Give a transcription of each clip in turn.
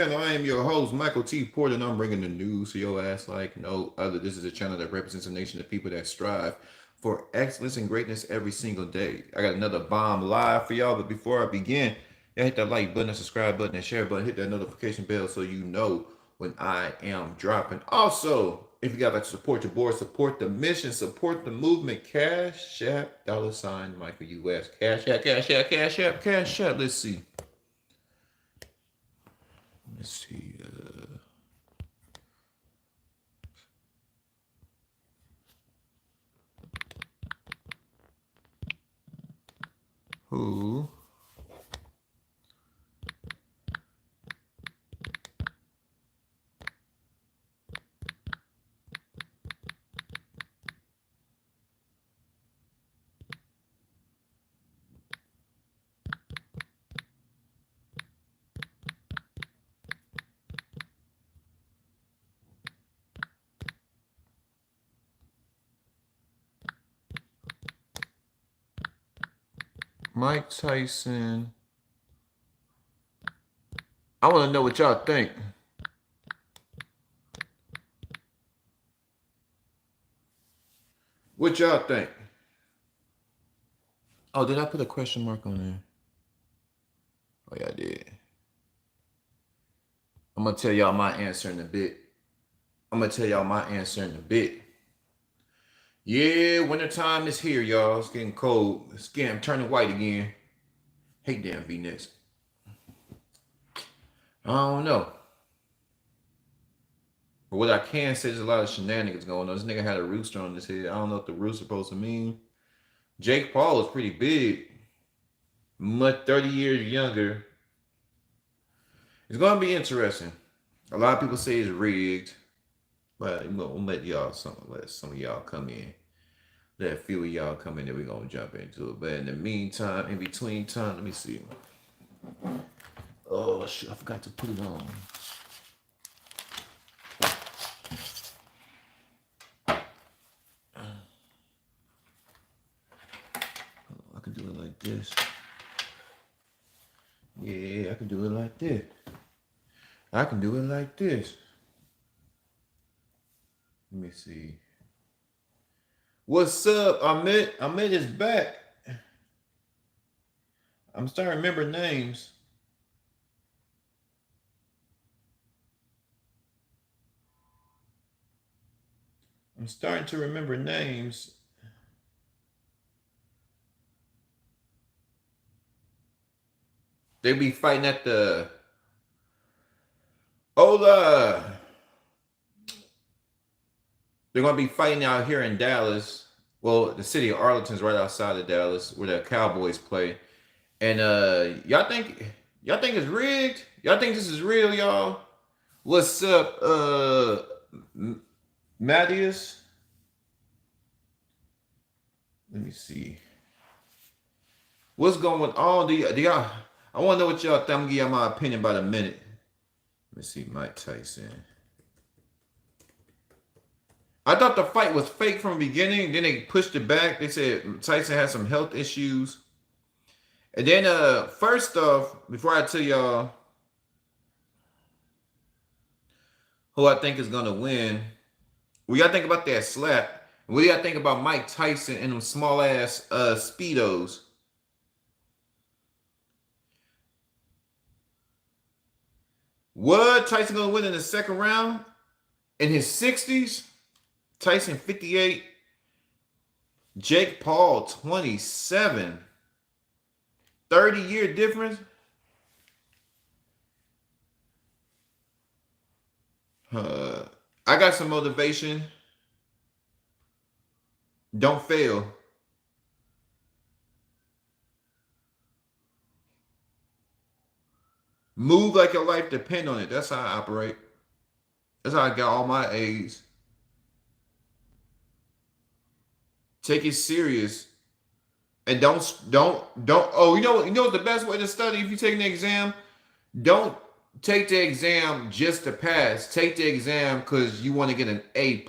I am your host, Michael T. Porter, and I'm bringing the news to your ass like no other. This is a channel that represents a nation of people that strive for excellence and greatness every single day. I got another bomb live for y'all, but before I begin, y'all hit that like button, that subscribe button, and share button. Hit that notification bell so you know when I am dropping. Also, if you guys like to support your board, support the mission, support the movement, Cash App, $ Michael US. Cash App, Cash App, Cash App, Cash App. Let's see. Let's see. Who? Mike Tyson. I want to know what y'all think. What y'all think? Oh, did I put a question mark on there? Oh, yeah, I did. I'm going to tell y'all my answer in a bit. Yeah, wintertime is here, y'all. It's getting cold. It's getting turning white again. Hate damn V-necks. I don't know. But what I can say, there's a lot of shenanigans going on. This nigga had a rooster on his head. I don't know what the rooster supposed to mean. Jake Paul is pretty big. Much 30 years younger. It's going to be interesting. A lot of people say it's rigged. But we'll let some of y'all come in. Let a few of y'all come in and we're going to jump into it. But in the meantime, in between time, let me see. Oh, shit, I forgot to put it on. I can do it like this. Yeah, I can do it like this. I can do it like this. Let me see. What's up, Ahmed? Ahmed is back. I'm starting to remember names. I'm starting to remember names. They be fighting at the Ola. They're gonna be fighting out here in Dallas. Well, the city of Arlington's right outside of Dallas, where the Cowboys play. And y'all think it's rigged? Y'all think this is real, y'all? What's up, Matthias? Let me see. What's going on? Do y'all? I want to know what y'all think. I'm gonna give y'all my opinion about a minute. Let me see, Mike Tyson. I thought the fight was fake from the beginning. Then they pushed it back. They said Tyson had some health issues. And then, first off, before I tell y'all who I think is gonna win, what y'all think about that slap? What do y'all think about Mike Tyson and them small ass speedos? What? Tyson gonna win in the second round? In his 60s? Tyson 58. Jake Paul 27. 30-year difference? I got some motivation. Don't fail. Move like your life depend on it. That's how I operate. That's how I got all my A's. Take it serious. And don't oh, you know the best way to study if you take an exam? Don't take the exam just to pass. Take the exam because you want to get an A+.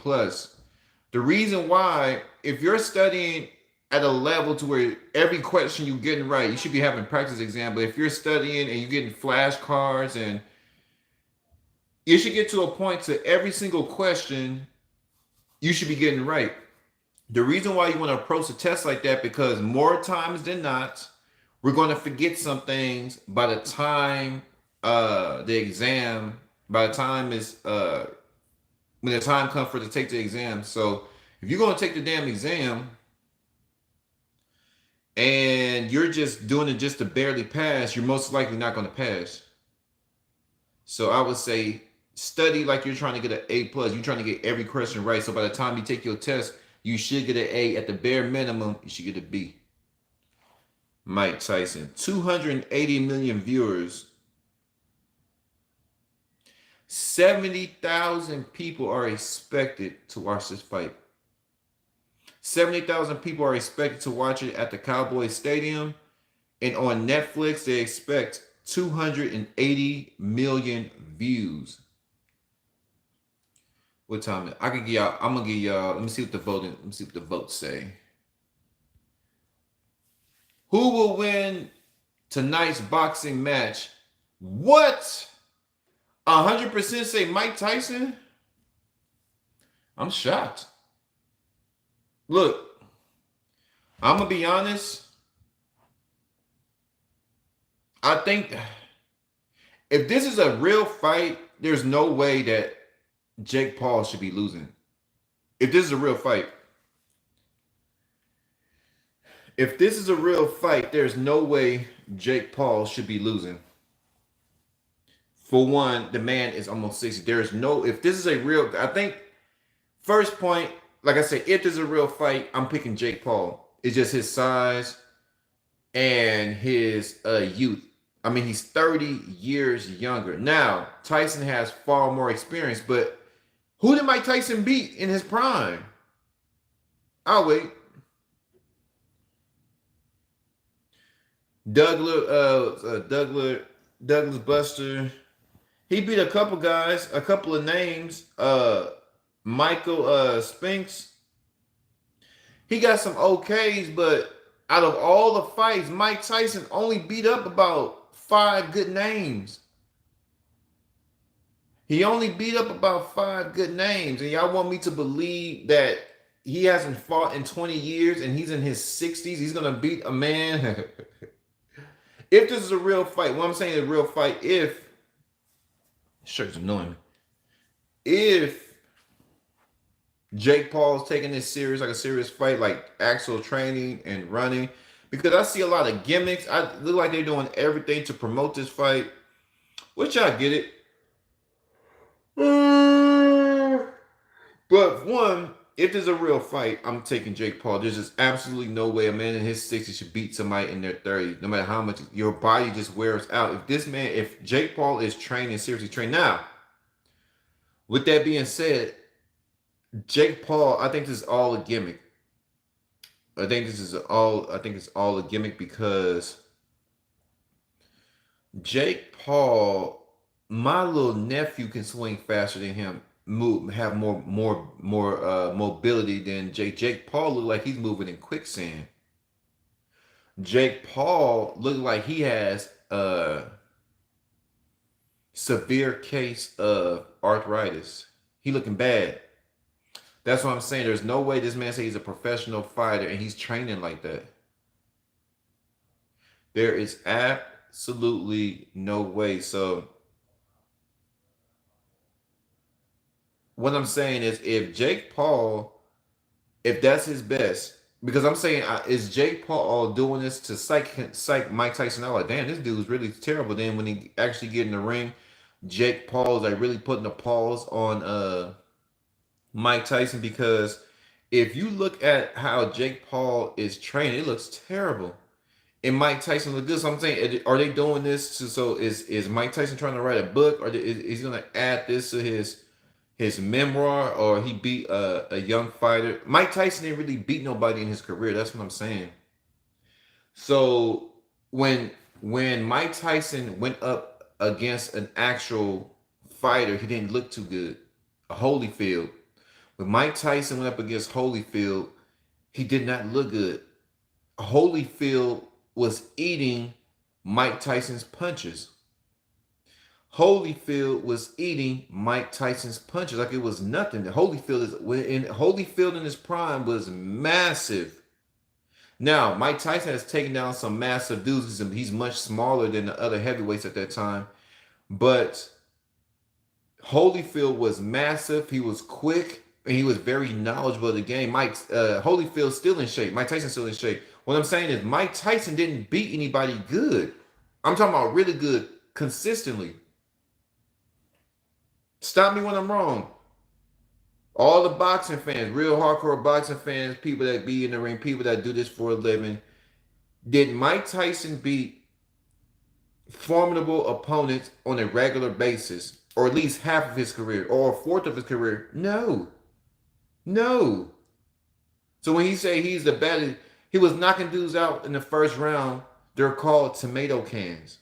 The reason why, if you're studying at a level to where every question you're getting right, you should be having practice exam. But if you're studying and you're getting flashcards and You should get to a point to every single question you should be getting right. The reason why you want to approach a test like that, because more times than not, we're going to forget some things by the time the exam, by the time is when the time comes for to take the exam. So if you're going to take the damn exam and you're just doing it just to barely pass, you're most likely not going to pass. So I would say study like you're trying to get an A plus. You're trying to get every question right. So by the time you take your test, you should get an A. At the bare minimum, you should get a B. Mike Tyson, 280 million viewers. 70,000 people are expected to watch this fight. 70,000 people are expected to watch it at the Cowboys Stadium. And on Netflix, they expect 280 million views. What time is it? I can give y'all, I'm gonna give y'all, let me see what the votes say. Who will win tonight's boxing match? What? 100% say Mike Tyson? I'm shocked. Look, I'm gonna be honest. I think if this is a real fight, there's no way that Jake Paul should be losing. If this is a real fight. If this is a real fight, there's no way Jake Paul should be losing. For one, the man is almost 60. There's no, if this is a real, I think, first point, like I said, if there's a real fight, I'm picking Jake Paul. It's just his size and his youth. I mean, he's 30 years younger. Now, Tyson has far more experience, but who did Mike Tyson beat in his prime? I'll wait. Douglas Buster. He beat a couple guys, a couple of names. Michael Spinks. He got some OKs, but out of all the fights, Mike Tyson only beat up about 5 good names. He only beat up about 5 good names. And y'all want me to believe that he hasn't fought in 20 years and he's in his 60s? He's going to beat a man? If this is a real fight, what I'm saying is a real fight, if, shirt's annoying me. If Jake Paul's taking this serious, like a serious fight, like actual training and running, because I see a lot of gimmicks. I look like they're doing everything to promote this fight, which I get it. But one, if there's a real fight, I'm taking Jake Paul. There's just absolutely no way a man in his 60s should beat somebody in their 30s, no matter how much your body just wears out. If Jake Paul is training, seriously trained. Now, with that being said, Jake Paul, I think this is all a gimmick. I think it's all a gimmick because Jake Paul, my little nephew can swing faster than him, have more mobility than Jake Paul look like he's moving in quicksand. Jake Paul look like he has a severe case of arthritis. He looking bad. That's what I'm saying. There's no way this man say he's a professional fighter and he's training like that. There is absolutely no way. So what I'm saying is, if Jake Paul, if that's his best, because I'm saying, is Jake Paul doing this to psych Mike Tyson out? Like, damn, this dude's really terrible. Then when he actually get in the ring, Jake Paul's like really putting a pause on Mike Tyson, because if you look at how Jake Paul is training, it looks terrible. And Mike Tyson look good. So I'm saying, are they doing this so is Mike Tyson trying to write a book, or is he going to add this to his memoir, or he beat a young fighter? Mike Tyson didn't really beat nobody in his career. That's what I'm saying. So when Mike Tyson went up against an actual fighter, he didn't look too good. Holyfield. When Mike Tyson went up against Holyfield, he did not look good. Holyfield was eating Mike Tyson's punches. Holyfield was eating Mike Tyson's punches like it was nothing. Holyfield in his prime was massive. Now, Mike Tyson has taken down some massive dudes. He's much smaller than the other heavyweights at that time. But Holyfield was massive. He was quick, and he was very knowledgeable of the game. Holyfield's still in shape. Mike Tyson's still in shape. What I'm saying is Mike Tyson didn't beat anybody good. I'm talking about really good consistently. Stop me when I'm wrong. All the boxing fans, real hardcore boxing fans, people that be in the ring, people that do this for a living, did Mike Tyson beat formidable opponents on a regular basis, or at least half of his career, or a fourth of his career? No. No. So when he say he's the baddest, he was knocking dudes out in the first round. They're called tomato cans.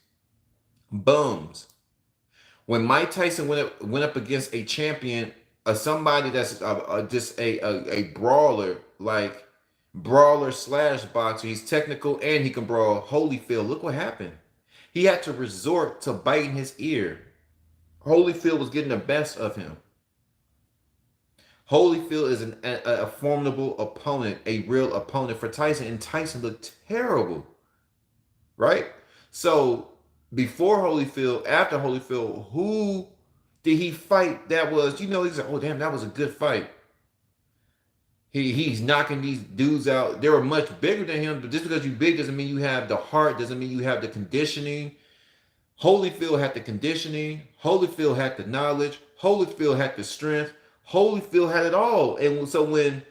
Bums. When Mike Tyson went up against a champion, somebody that's just a brawler, like brawler slash boxer, he's technical and he can brawl. Holyfield, look what happened. He had to resort to biting his ear. Holyfield was getting the best of him. Holyfield is a formidable opponent, a real opponent for Tyson, and Tyson looked terrible, right? So before Holyfield, after Holyfield, who did he fight that was, he's like, oh damn, that was a good fight. He's knocking these dudes out. They were much bigger than him, but just because you're big doesn't mean you have the heart, doesn't mean you have the conditioning. Holyfield had the conditioning. Holyfield had the knowledge. Holyfield had the strength. Holyfield had it all. And so when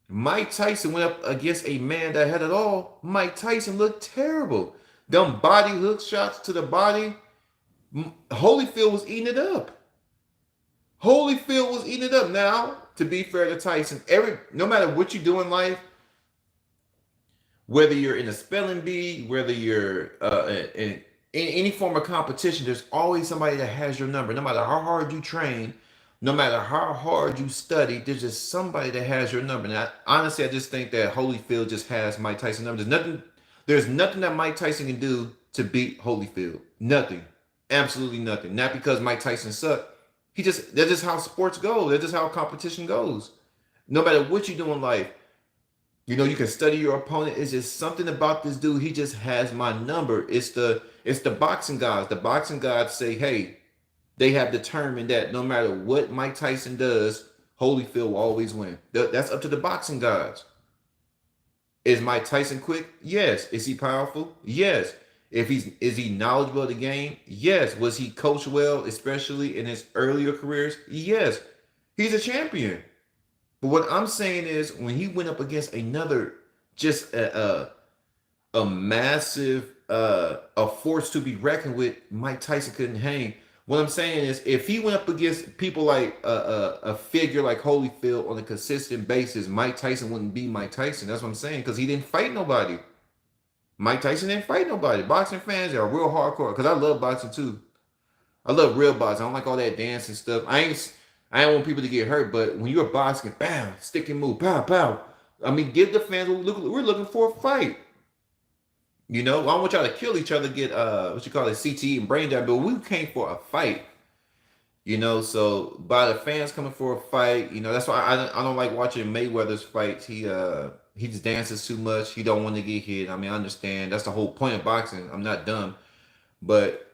Mike Tyson went up against a man that had it all, Mike Tyson looked terrible. Them body hook shots to the body, Holyfield was eating it up. Holyfield was eating it up. Now, to be fair to Tyson, no matter what you do in life, whether you're in a spelling bee, whether you're in any form of competition, there's always somebody that has your number. No matter how hard you train, no matter how hard you study, there's just somebody that has your number. Now, honestly, I just think that Holyfield just has Mike Tyson's number. There's nothing that Mike Tyson can do to beat Holyfield. Nothing. Absolutely nothing. Not because Mike Tyson sucked. That's just how sports go. That's just how competition goes. No matter what you do in life, you can study your opponent. It's just something about this dude. He just has my number. It's the boxing gods. The boxing gods say, hey, they have determined that no matter what Mike Tyson does, Holyfield will always win. That's up to the boxing gods. Is Mike Tyson quick? Yes. Is he powerful? Yes. Is he knowledgeable of the game? Yes. Was he coached well, especially in his earlier careers? Yes. He's a champion. But what I'm saying is, when he went up against another, just a massive, a force to be reckoned with, Mike Tyson couldn't hang. What I'm saying is, if he went up against people like a figure like Holyfield on a consistent basis, Mike Tyson wouldn't be Mike Tyson. That's what I'm saying, because he didn't fight nobody. Mike Tyson didn't fight nobody. Boxing fans are real hardcore, because I love boxing too. I love real boxing. I don't like all that dancing stuff. I ain't want people to get hurt, but when you're boxing, bam, stick and move, pow, pow. I mean, give the fans, we're looking for a fight. I don't want y'all to kill each other, get CTE and brain damage, but we came for a fight. So by the fans coming for a fight, that's why I don't like watching Mayweather's fights. He just dances too much. He don't want to get hit. I mean, I understand. That's the whole point of boxing. I'm not dumb. But,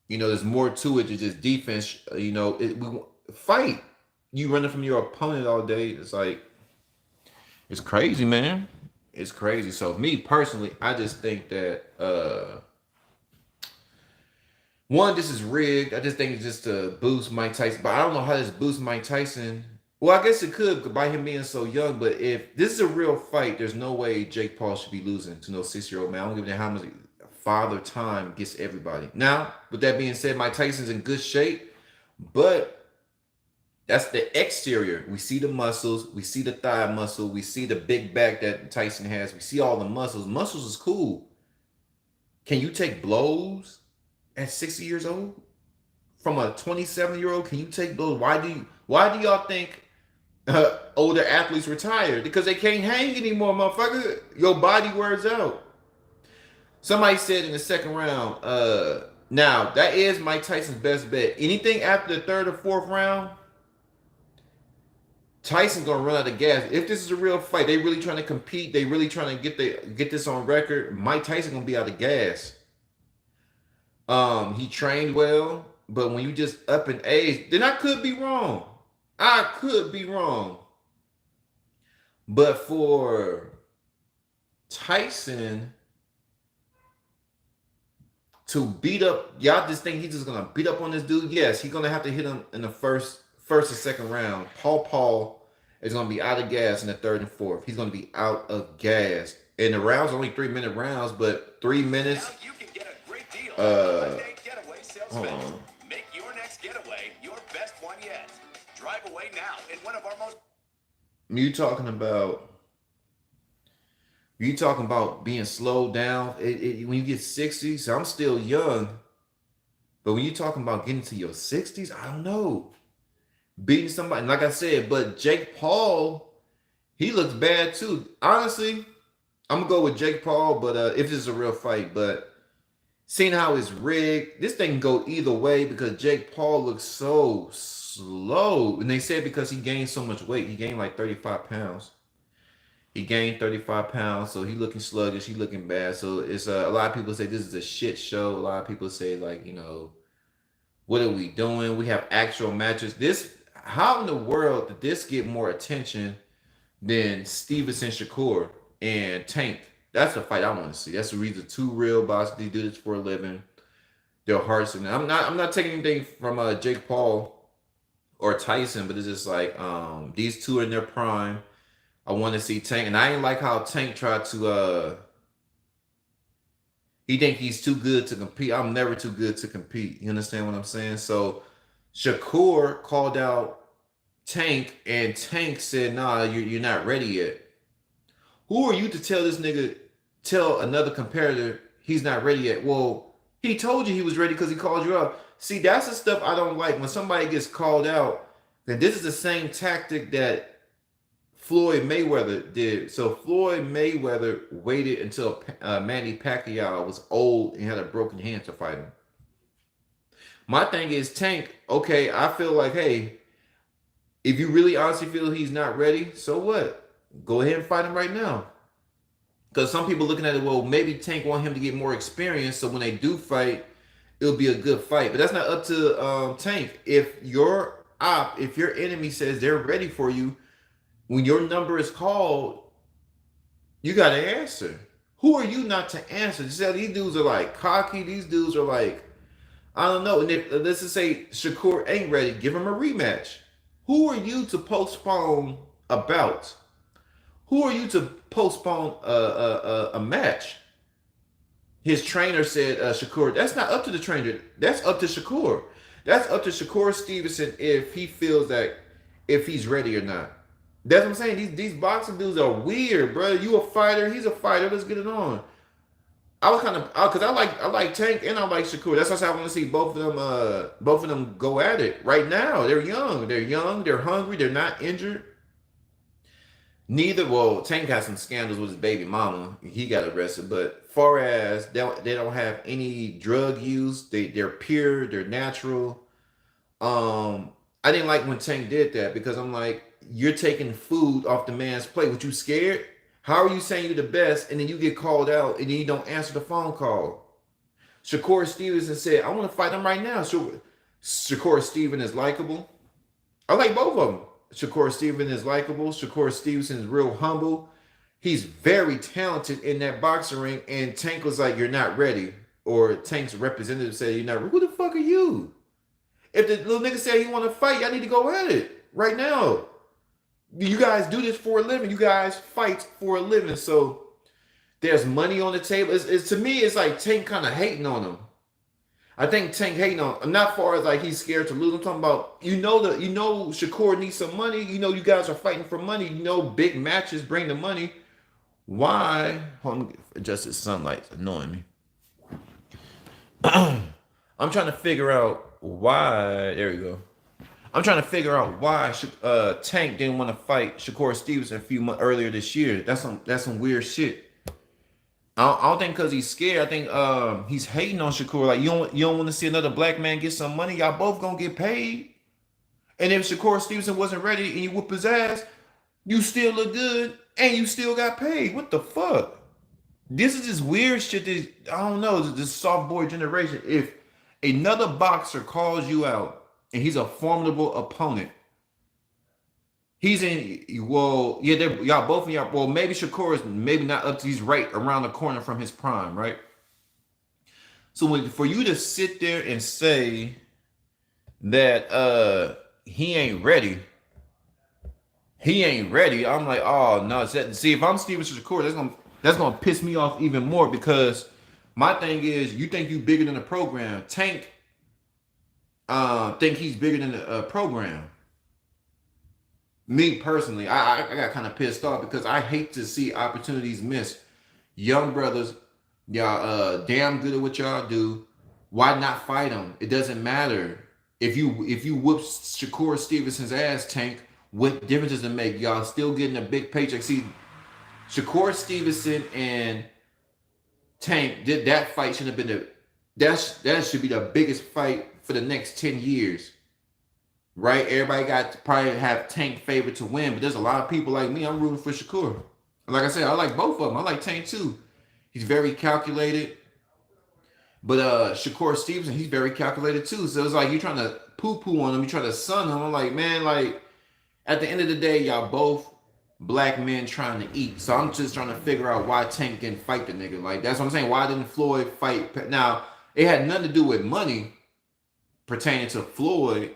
there's more to it than just defense. We fight. You running from your opponent all day. It's like, it's crazy, man. It's crazy. So me personally, I just think that one, this is rigged. I just think it's just to boost Mike Tyson. But I don't know how this boosts Mike Tyson. Well, I guess it could by him being so young. But if this is a real fight, there's no way Jake Paul should be losing to no 6-year-old man. I don't give a damn how much father time gets everybody. Now, with that being said, Mike Tyson's in good shape. But that's the exterior. We see the muscles. We see the thigh muscle. We see the big back that Tyson has. We see all the muscles. Muscles is cool. Can you take blows at 60 years old? From a 27-year-old, can you take blows? Why do y'all think older athletes retire? Because they can't hang anymore, motherfucker. Your body wears out. Somebody said in the second round, Now, that is Mike Tyson's best bet. Anything after the third or fourth round, Tyson's gonna run out of gas. If this is a real fight, they really trying to compete. They really trying to get this on record. Mike Tyson gonna be out of gas. He trained well, but when you just up in age, then I could be wrong. I could be wrong. But for Tyson to beat up, y'all just think he's just gonna beat up on this dude? Yes, he's gonna have to hit him in the first or second round. Paul is gonna be out of gas in the third and fourth. He's gonna be out of gas. And the rounds are only 3-minute rounds, but 3 minutes. Now you can get a great deal Uh, Monday Getaway Sales hold Fest. on. Make your next getaway your best one yet. Drive away now in one of our most. You talking about being slowed down when you get 60? So I'm still young, but when you talking about getting to your 60s, I don't know. Beating somebody, like I said, but Jake Paul, he looks bad too. Honestly, I'm gonna go with Jake Paul, but if this is a real fight, but seeing how it's rigged, this thing can go either way because Jake Paul looks so slow. And they said because he gained so much weight, he gained like 35 pounds. He gained 35 pounds, so he looking sluggish, he looking bad. So it's a lot of people say this is a shit show. A lot of people say like, what are we doing? We have actual matches. How in the world did this get more attention than Stevenson Shakur and Tank? That's the fight I want to see. That's the reason two real boxers, they do this for a living. Their hearts, and I'm not taking anything from Jake Paul or Tyson, but it's just like these two are in their prime. I want to see Tank, and I ain't like how Tank tried to he think he's too good to compete. I'm never too good to compete. You understand what I'm saying? So Shakur called out Tank, and Tank said, "Nah, you're not ready yet." Who are you to tell another competitor he's not ready yet? Well, he told you he was ready because he called you out. See, that's the stuff I don't like. When somebody gets called out, then this is the same tactic that Floyd Mayweather did. So Floyd Mayweather waited until Manny Pacquiao was old and had a broken hand to fight him. My thing is, Tank, okay, I feel like, hey, if you really honestly feel he's not ready, so what? Go ahead and fight him right now. Because some people looking at it, well, maybe Tank want him to get more experience, so when they do fight, it'll be a good fight. But that's not up to Tank. If your enemy says they're ready for you, when your number is called, you got to answer. Who are you not to answer? These dudes are like cocky. These dudes are like, I don't know. And if, let's just say Shakur ain't ready, give him a rematch. Who are you to postpone a bout? Who are you to postpone a match? His trainer said, Shakur, that's not up to the trainer. That's up to Shakur. That's up to Shakur Stevenson if he feels that, if he's ready or not. That's what I'm saying. These boxing dudes are weird, bro. You a fighter, he's a fighter. Let's get it on. I was kind of because I like Tank and I like Shakur. That's why I want to see both of them go at it right now. They're young, they're hungry, they're not injured. Tank has some scandals with his baby mama. He got arrested, but far as they don't have any drug use. They're pure, they're natural. I didn't like when Tank did that because I'm like, you're taking food off the man's plate. What, you scared? How are you saying you're the best and then you get called out and then you don't answer the phone call? Shakur Stevenson said, I want to fight him right now. So Shakur Stevenson is likable. I like both of them. Shakur Stevenson is likable. Shakur Stevenson is real humble. He's very talented in that boxing ring. And Tank was like, you're not ready. Or Tank's representative said, you're not ready. Who the fuck are you? If the little nigga said he want to fight, y'all need to go at it right now. You guys do this for a living. You guys fight for a living. So there's money on the table. To me, it's like Tank kind of hating on him. I think Tank hating on him. Not far as like he's scared to lose. I'm talking about, Shakur needs some money. You guys are fighting for money. Big matches bring the money. Why? Hold on, adjust this sunlight. It's annoying me. I'm trying to figure out why. There we go. I'm trying to figure out why Tank didn't want to fight Shakur Stevenson a few months earlier this year. That's some weird shit. I don't think because he's scared. I think he's hating on Shakur. Like you don't want to see another black man get some money. Y'all both gonna get paid. And if Shakur Stevenson wasn't ready and you whoop his ass, you still look good and you still got paid. What the fuck? This is this weird shit that I don't know. This soft boy generation. If another boxer calls you out and he's a formidable opponent, he's in. Well, yeah, y'all both in y'all. Well, maybe Shakur is maybe not up to. He's right around the corner from his prime, right? So for you to sit there and say that he ain't ready, I'm like, oh no. See, if I'm Steven Shakur, that's gonna piss me off even more because my thing is, you think you bigger than the program. Tank think he's bigger than the program. Me personally, I got kind of pissed off because I hate to see opportunities missed. Young brothers, y'all damn good at what y'all do. Why not fight them? It doesn't matter. If you whoop Shakur Stevenson's ass, Tank, what difference does it make? Y'all still getting a big paycheck. See, Shakur Stevenson and Tank did that fight should have been that should be the biggest fight for the next 10 years. Right? Everybody got to probably have Tank favored to win, but there's a lot of people like me. I'm rooting for Shakur. Like I said, I like both of them. I like Tank too. He's very calculated. But Shakur Stevenson, he's very calculated too. So it's like you're trying to poo-poo on him, you trying to sun him. I'm like, man, like at the end of the day, y'all both black men trying to eat. So I'm just trying to figure out why Tank didn't fight the nigga. Like that's what I'm saying. Why didn't Floyd fight? Now, it had nothing to do with money pertaining to Floyd.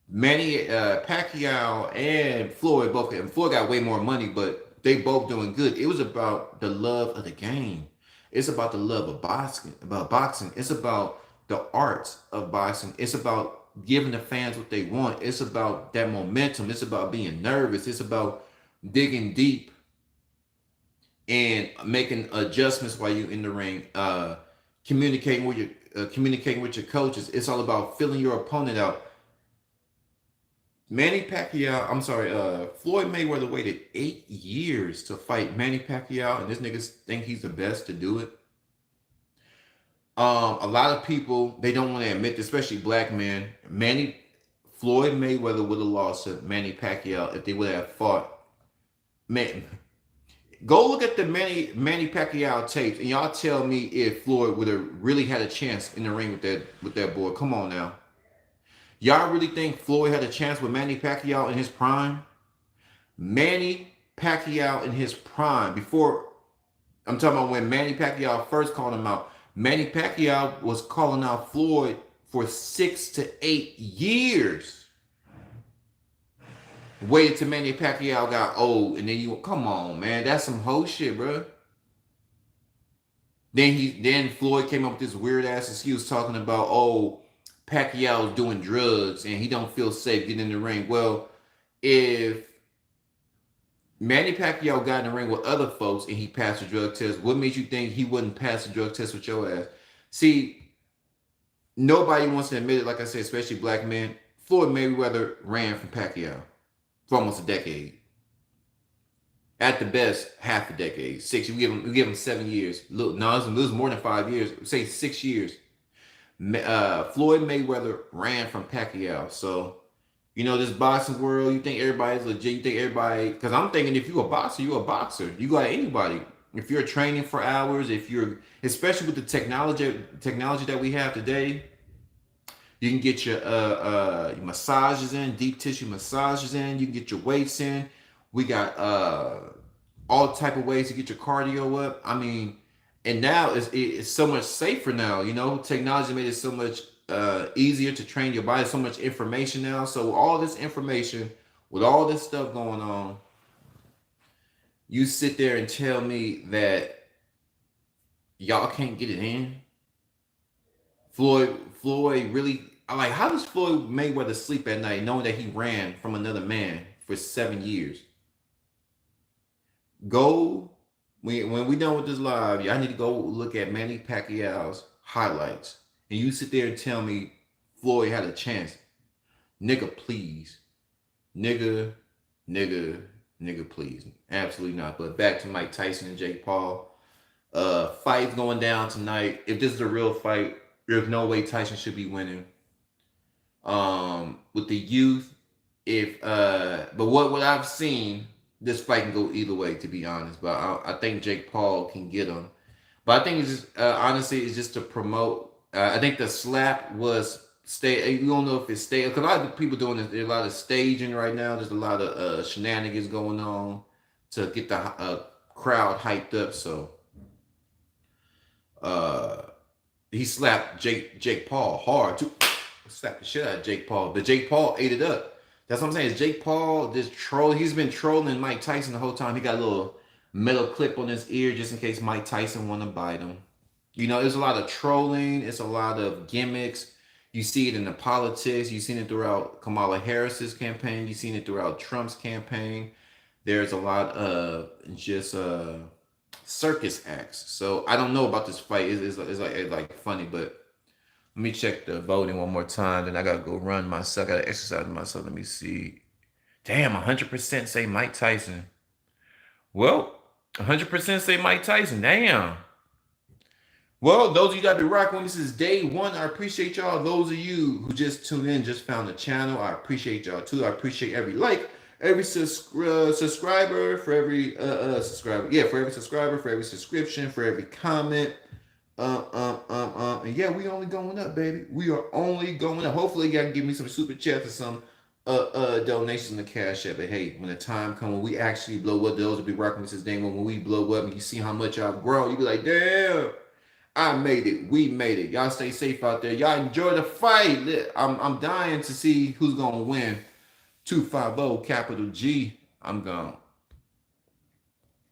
Manny Pacquiao and Floyd both, and Floyd got way more money, but they both doing good. It was about the love of the game. It's about the love of boxing. About boxing. It's about the arts of boxing. It's about giving the fans what they want. It's about that momentum. It's about being nervous. It's about digging deep and making adjustments while you're in the ring. Communicating with your coaches. It's all about filling your opponent out. Floyd Mayweather waited 8 years to fight Manny Pacquiao, and this niggas think he's the best to do it. A lot of people, they don't want to admit, especially black men, Floyd Mayweather would have lost to Manny Pacquiao if they would have fought. Man, go look at the Manny Pacquiao tapes, and y'all tell me if Floyd would have really had a chance in the ring with that boy. Come on now. Y'all really think Floyd had a chance with Manny Pacquiao in his prime? Manny Pacquiao in his prime, before, I'm talking about when Manny Pacquiao first called him out. Manny Pacquiao was calling out Floyd for 6 to 8 years. Waited till Manny Pacquiao got old, and then come on, man, that's some hoe shit, bro. Then Floyd came up with this weird ass excuse talking about, oh, Pacquiao's doing drugs and he don't feel safe getting in the ring. Well, if Manny Pacquiao got in the ring with other folks and he passed the drug test, what made you think he wouldn't pass the drug test with your ass? See, nobody wants to admit it, like I said, especially black men. Floyd Mayweather ran from Pacquiao for almost a decade. At the best, half a decade. 6. We give him 7 years. Look, no, it was more than 5 years. Say 6 years. Floyd Mayweather ran from Pacquiao. So, this boxing world, you think everybody's legit. You think everybody, because I'm thinking if you're a boxer, you're a boxer. You got anybody. If you're training for hours, especially with the technology that we have today, you can get your massages in, deep tissue massages in. You can get your weights in. We got all type of ways to get your cardio up. I mean, and now it's so much safer now. Technology made it so much easier to train your body. So much information now. So all this information with all this stuff going on, you sit there and tell me that y'all can't get it in. Floyd really, like, how does Floyd Mayweather sleep at night knowing that he ran from another man for 7 years? Go, when we done with this live, y'all need to go look at Manny Pacquiao's highlights. And you sit there and tell me Floyd had a chance. Nigga, please. Nigga, please. Absolutely not. But back to Mike Tyson and Jake Paul. Fight going down tonight. If this is a real fight, there's no way Tyson should be winning. With the youth, if but what I've seen, this fight can go either way, to be honest. But I think Jake Paul can get him. But I think it's just honestly, it's just to promote. I think the slap was stay. You don't know if it's stay because a lot of people doing this. There's a lot of staging right now. There's a lot of shenanigans going on to get the crowd hyped up. So uh, he slapped Jake Paul hard too. Slapped the shit out of Jake Paul, but Jake Paul ate it up. That's what I'm saying. Is Jake Paul this troll? He's been trolling Mike Tyson the whole time. He got a little metal clip on his ear just in case Mike Tyson want to bite him. You know, there's a lot of trolling. It's a lot of gimmicks. You see it in the politics. You've seen it throughout Kamala Harris's campaign. You've seen it throughout Trump's campaign. There's a lot of just circus acts. So I don't know about this fight. It's like funny, but let me check the voting one more time. Then I gotta go run myself. I gotta exercise myself. Let me see. Damn, 100% say Mike Tyson. Well, 100% say Mike Tyson. Damn. Well, those of you that be rocking with me since day one, I appreciate y'all. Those of you who just tuned in, just found the channel, I appreciate y'all too. I appreciate every like, every subscriber, for every subscriber. Yeah, for every subscriber, for every subscription, for every comment. And yeah, we only going up, baby. We are only going up. Hopefully, you can give me some super chats or some donations in the cash app. But hey, when the time comes when we actually blow up, those will be rocking with this thing. When we blow up and you see how much I've grown, you be like, damn, I made it. We made it. Y'all stay safe out there. Y'all enjoy the fight. I'm dying to see who's gonna win. 250 capital G. I'm gone.